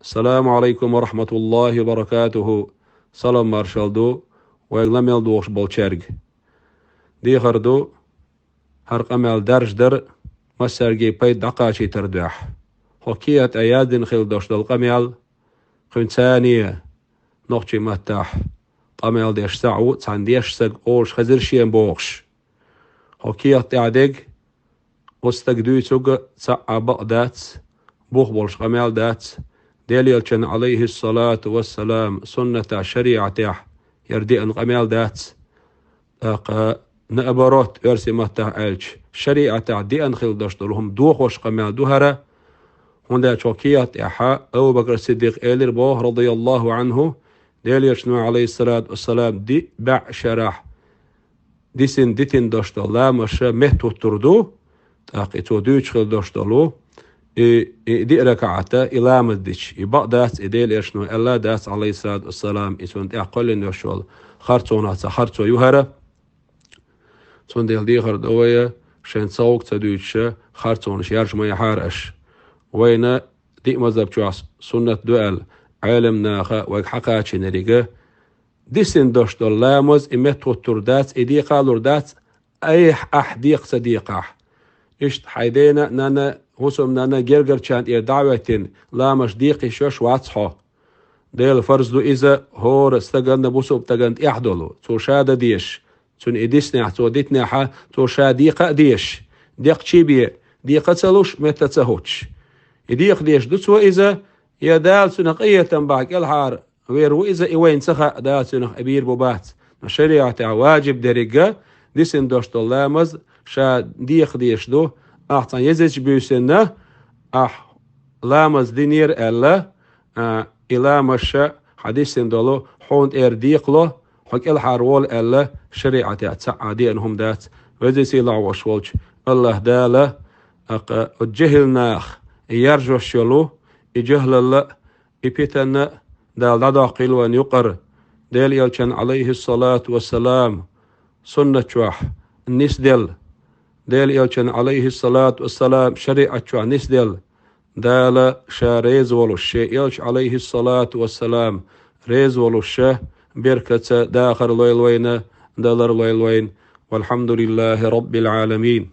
السلام عليكم ورحمة الله وبركاته. سلام مارشالدو ويغلم يلدوش بولشارج دي غردو هرق أمال درج در مسارجي بيت دقاشي تردوح حكيت أيادن خيل دوش دل قميال خن ثانية نوخشي متاح قميال ديش سعو تان ديش سق أوش خزر شيان بوغش حكيت تعدق وستق دوي سوق سعى بقدات بوخ بولش قميال دات ديليلشن عليه الصلاة والسلام سنة شريعته يردي أن قميال دات نأبروت يرسي متى ألش شريعته دي أن خيل دشتلهم دوخ وش قميال دوهرة هندا شوكيات إحا أبو بكر الصديق إلير بوه رضي الله عنه ديليلشن عليه الصلاة والسلام دي باع شرح دي سن ديتين دشتل لا مش مهتو تردو تاقيتو دوش خيل دشتلو دي ركعته إلى مدش يبقى داس إديل إرشنو الله داس عليه الصلاة والسلام يسون أقل نشول خرطونات خرطو يهرة سون ديل دي خردوية شين صوق تدوش خرطونش يرش ما يحارش وين دي مذهب جواس سنة دوال علم ناخا وحقاتش نريجة دي سن دوش دول لامز إمتو تردات إدي قالور دات أي أحديق صديقه إشت حيدينا نانا هسم نانا جرجر كانت دعوتين لا مش ديقي شوش واضحة ديل فرض دو إذا هور استجن بوسو بتجن إحدلو تو شاد ديش تون إديسنع تو ديتنع تو شاديقة ديش ديق تشيبيه ديق تلوش متى تهوش يديق ديش دوتو إذا يدال سنقية تنبعك الحار غير وإذا إوين سخا دال سنق أبير بوبات الشريعة واجب درجة ديسن دوشت اللامز شا ديق ديش دو أحسن يزج بيسنة لامز دينير ألا إلا مشا حديثن دولو حوند ديقلو حك الحارول ألا شريعة تعادي أنهم دات وزيسي لعوش والش الله دالا الجهل ناخ يرجو الشلو يجهل الله يبيتن دال داقل وان يقر ديل يلشن عليه الصلاة والسلام سنة شوح النس ديل يلشن عليه الصلاة والسلام شريعة شوح نس دال شاريز ولوش يلش عليه الصلاة والسلام ريز ولوش بركة داخر لويلوين دالر لويلوين والحمد لله رب العالمين.